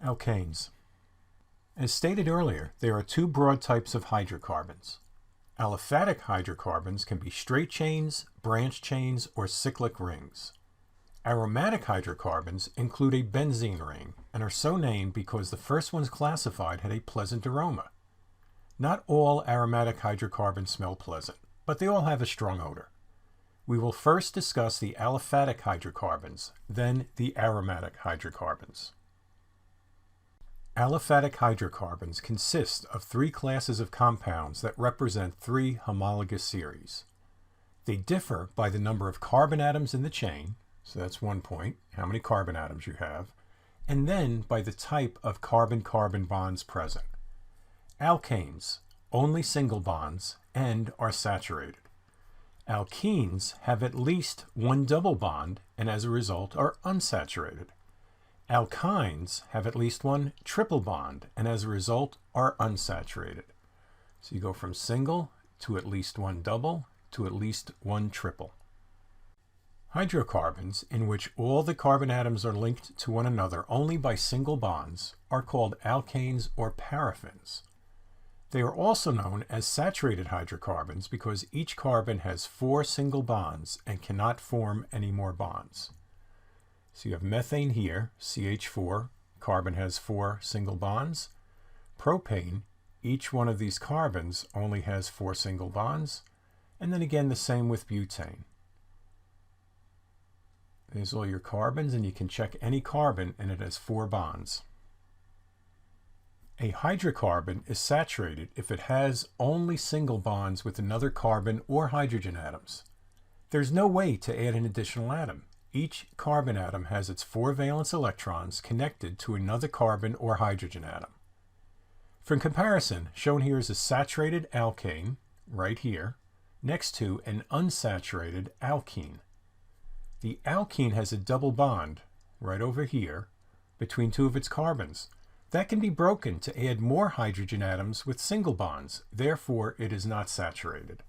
Alkanes. As stated earlier, there are two broad types of hydrocarbons. Aliphatic hydrocarbons can be straight chains, branch chains, or cyclic rings. Aromatic hydrocarbons include a benzene ring and are so named because the first ones classified had a pleasant aroma. Not all aromatic hydrocarbons smell pleasant, but they all have a strong odor. We will first discuss the aliphatic hydrocarbons, then the aromatic hydrocarbons. Aliphatic hydrocarbons consist of three classes of compounds that represent three homologous series. They differ by the number of carbon atoms in the chain, so that's 1 point, how many carbon atoms you have, and then by the type of carbon-carbon bonds present. Alkanes, only single bonds, and are saturated. Alkenes have at least one double bond and as a result are unsaturated. Alkynes have at least one triple bond and as a result are unsaturated. So you go from single to at least one double to at least one triple. Hydrocarbons, in which all the carbon atoms are linked to one another only by single bonds, are called alkanes or paraffins. They are also known as saturated hydrocarbons because each carbon has 4 single bonds and cannot form any more bonds. So you have methane here, CH4, carbon has 4 single bonds. Propane, each one of these carbons only has 4 single bonds. And then again the same with butane. There's all your carbons, and you can check any carbon and it has 4 bonds. A hydrocarbon is saturated if it has only single bonds with another carbon or hydrogen atoms. There's no way to add an additional atom. Each carbon atom has its 4 valence electrons connected to another carbon or hydrogen atom. For comparison, shown here is a saturated alkane, right here, next to an unsaturated alkene. The alkene has a double bond, right over here, between 2 of its carbons. That can be broken to add more hydrogen atoms with single bonds, therefore it is not saturated.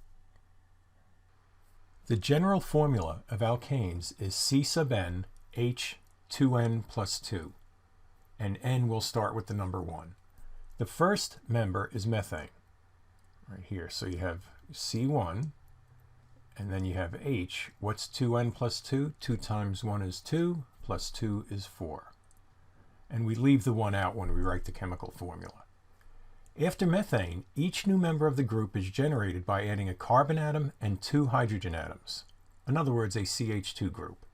The general formula of alkanes is C sub n H 2n plus 2, and n will start with the number 1. The first member is methane, right here. So you have C1, and then you have H. What's 2n plus 2? 2 times 1 is 2, plus 2 is 4. And we leave the 1 out when we write the chemical formula. After methane, each new member of the group is generated by adding a carbon atom and 2 hydrogen atoms. In other words, a CH2 group.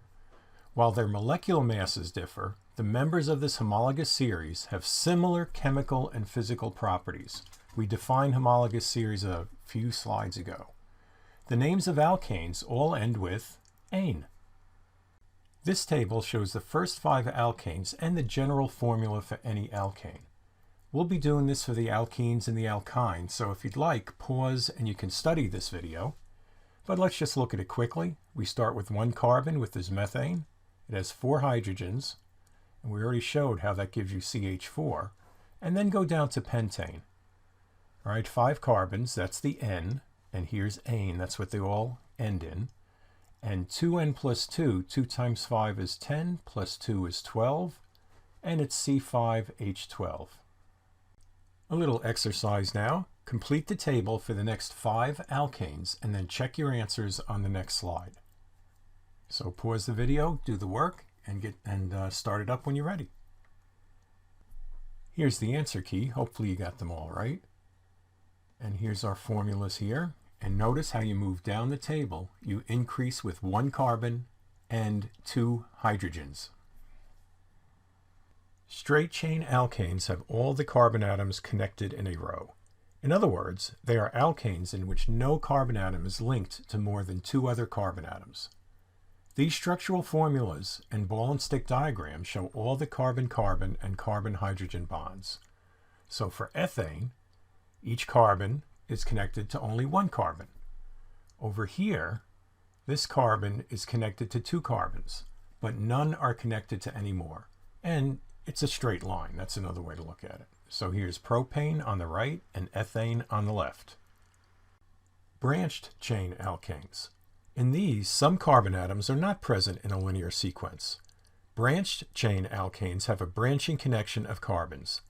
While their molecular masses differ, the members of this homologous series have similar chemical and physical properties. We defined homologous series a few slides ago. The names of alkanes all end with -ane. This table shows the first 5 alkanes and the general formula for any alkane. We'll be doing this for the alkenes and the alkynes, so if you'd like, pause and you can study this video. But let's just look at it quickly. We start with 1 carbon with this methane. It has 4 hydrogens, and we already showed how that gives you CH4. And then go down to pentane. All right, 5 carbons, that's the N, and here's ane, that's what they all end in. And 2n plus 2, 2 times 5 is 10, plus 2 is 12, and it's C5H12. A little exercise now. Complete the table for the next 5 alkanes, and then check your answers on the next slide. So pause the video, do the work, and start it up when you're ready. Here's the answer key. Hopefully you got them all right. And here's our formulas here. And notice how you move down the table, you increase with 1 carbon and 2 hydrogens. Straight chain alkanes have all the carbon atoms connected in a row. In other words, they are alkanes in which no carbon atom is linked to more than 2 other carbon atoms. These structural formulas and ball and stick diagrams show all the carbon-carbon and carbon-hydrogen bonds. So for ethane, each carbon is connected to only 1 carbon. Over here, this carbon is connected to 2 carbons, but none are connected to any more. And it's a straight line. That's another way to look at it. So here's propane on the right and ethane on the left. Branched chain alkanes. In these, some carbon atoms are not present in a linear sequence. Branched chain alkanes have a branching connection of carbons.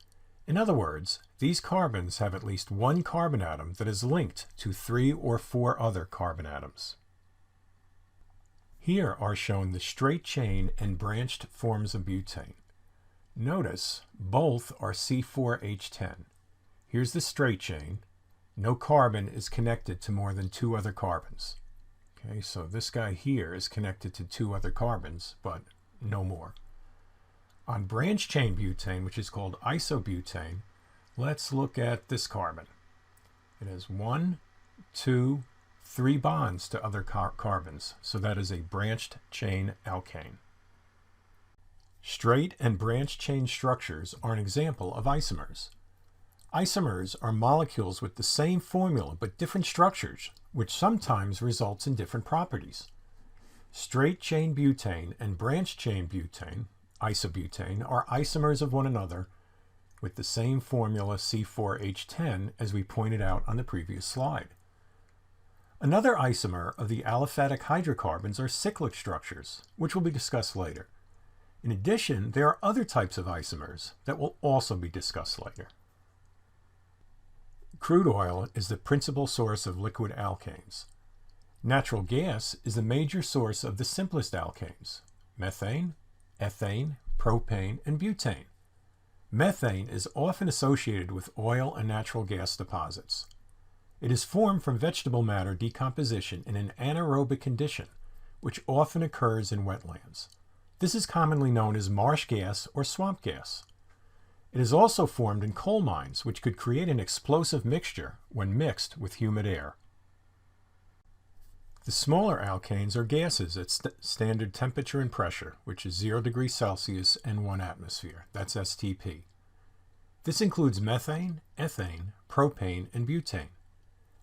In other words, these carbons have at least one carbon atom that is linked to 3 or 4 other carbon atoms. Here are shown the straight chain and branched forms of butane. Notice both are C4H10. Here's the straight chain. No carbon is connected to more than 2 other carbons. Okay, so this guy here is connected to 2 other carbons, but no more. On branched chain butane, which is called isobutane, let's look at this carbon. It has 1, 2, 3 bonds to other carbons, so that is a branched chain alkane. Straight and branched chain structures are an example of isomers. Isomers are molecules with the same formula but different structures, which sometimes results in different properties. Straight chain butane and branched chain butane, isobutane, are isomers of one another with the same formula C4H10 as we pointed out on the previous slide. Another isomer of the aliphatic hydrocarbons are cyclic structures, which will be discussed later. In addition, there are other types of isomers that will also be discussed later. Crude oil is the principal source of liquid alkanes. Natural gas is the major source of the simplest alkanes: methane, ethane, propane, and butane. Methane is often associated with oil and natural gas deposits. It is formed from vegetable matter decomposition in an anaerobic condition, which often occurs in wetlands. This is commonly known as marsh gas or swamp gas. It is also formed in coal mines, which could create an explosive mixture when mixed with humid air. The smaller alkanes are gases at standard temperature and pressure, which is 0 degrees Celsius and 1 atmosphere. That's STP. This includes methane, ethane, propane, and butane.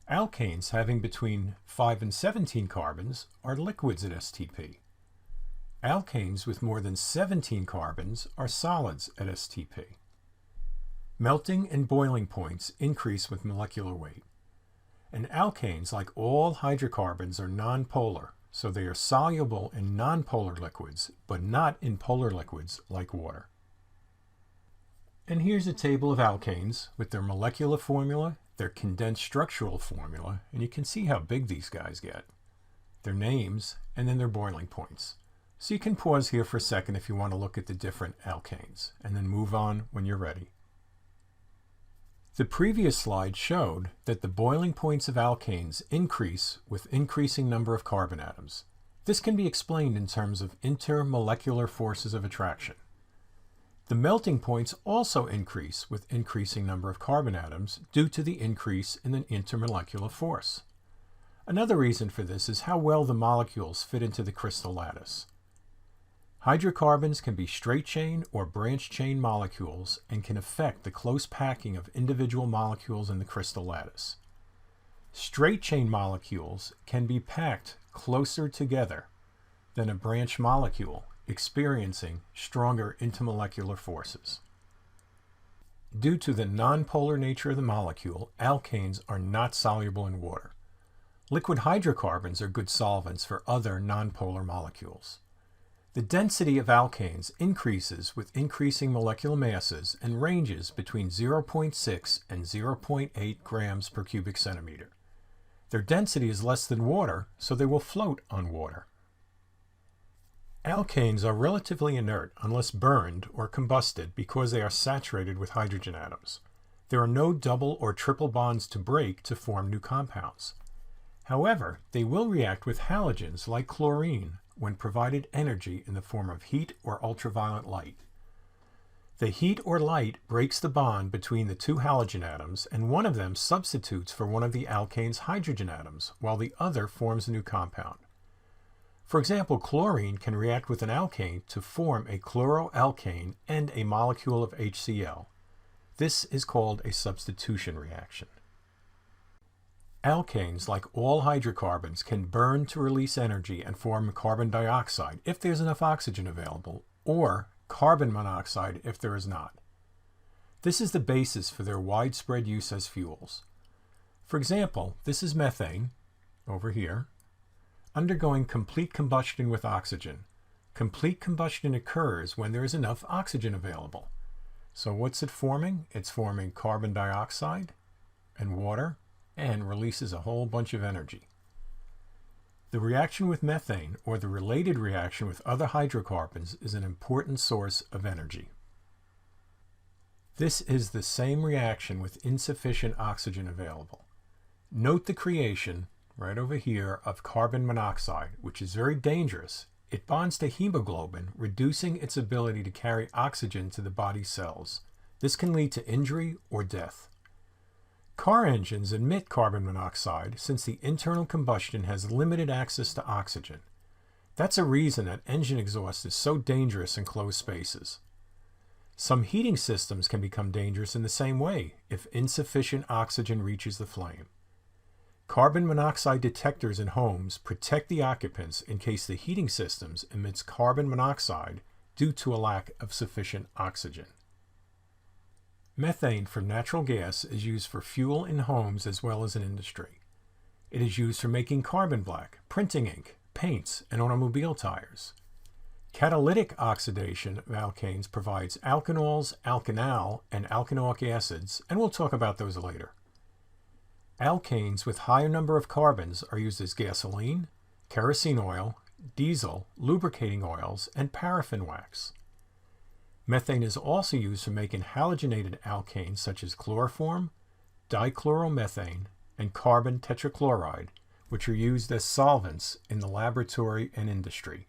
Alkanes having between 5 and 17 carbons are liquids at STP. Alkanes with more than 17 carbons are solids at STP. Melting and boiling points increase with molecular weight. And alkanes, like all hydrocarbons, are nonpolar, so they are soluble in nonpolar liquids, but not in polar liquids like water. And here's a table of alkanes with their molecular formula, their condensed structural formula, and you can see how big these guys get, their names, and then their boiling points. So you can pause here for a second if you want to look at the different alkanes, and then move on when you're ready. The previous slide showed that the boiling points of alkanes increase with increasing number of carbon atoms. This can be explained in terms of intermolecular forces of attraction. The melting points also increase with increasing number of carbon atoms due to the increase in the intermolecular force. Another reason for this is how well the molecules fit into the crystal lattice. Hydrocarbons can be straight chain or branched chain molecules and can affect the close packing of individual molecules in the crystal lattice. Straight chain molecules can be packed closer together than a branched molecule, experiencing stronger intermolecular forces. Due to the nonpolar nature of the molecule, alkanes are not soluble in water. Liquid hydrocarbons are good solvents for other nonpolar molecules. The density of alkanes increases with increasing molecular masses and ranges between 0.6 and 0.8 grams per cubic centimeter. Their density is less than water, so they will float on water. Alkanes are relatively inert unless burned or combusted because they are saturated with hydrogen atoms. There are no double or triple bonds to break to form new compounds. However, they will react with halogens like chlorine when provided energy in the form of heat or ultraviolet light. The heat or light breaks the bond between the 2 halogen atoms, and one of them substitutes for one of the alkane's hydrogen atoms, while the other forms a new compound. For example, chlorine can react with an alkane to form a chloroalkane and a molecule of HCl. This is called a substitution reaction. Alkanes, like all hydrocarbons, can burn to release energy and form carbon dioxide if there's enough oxygen available, or carbon monoxide if there is not. This is the basis for their widespread use as fuels. For example, this is methane, over here, undergoing complete combustion with oxygen. Complete combustion occurs when there is enough oxygen available. So what's it forming? It's forming carbon dioxide and water and releases a whole bunch of energy. The reaction with methane, or the related reaction with other hydrocarbons, is an important source of energy. This is the same reaction with insufficient oxygen available. Note the creation, right over here, of carbon monoxide, which is very dangerous. It bonds to hemoglobin, reducing its ability to carry oxygen to the body cells. This can lead to injury or death. Car engines emit carbon monoxide since the internal combustion has limited access to oxygen. That's a reason that engine exhaust is so dangerous in closed spaces. Some heating systems can become dangerous in the same way if insufficient oxygen reaches the flame. Carbon monoxide detectors in homes protect the occupants in case the heating systems emits carbon monoxide due to a lack of sufficient oxygen. Methane from natural gas is used for fuel in homes as well as in industry. It is used for making carbon black, printing ink, paints, and automobile tires. Catalytic oxidation of alkanes provides alkanols, alkanal, and alkanoic acids, and we'll talk about those later. Alkanes with higher number of carbons are used as gasoline, kerosene oil, diesel, lubricating oils, and paraffin wax. Methane is also used for making halogenated alkanes such as chloroform, dichloromethane, and carbon tetrachloride, which are used as solvents in the laboratory and industry.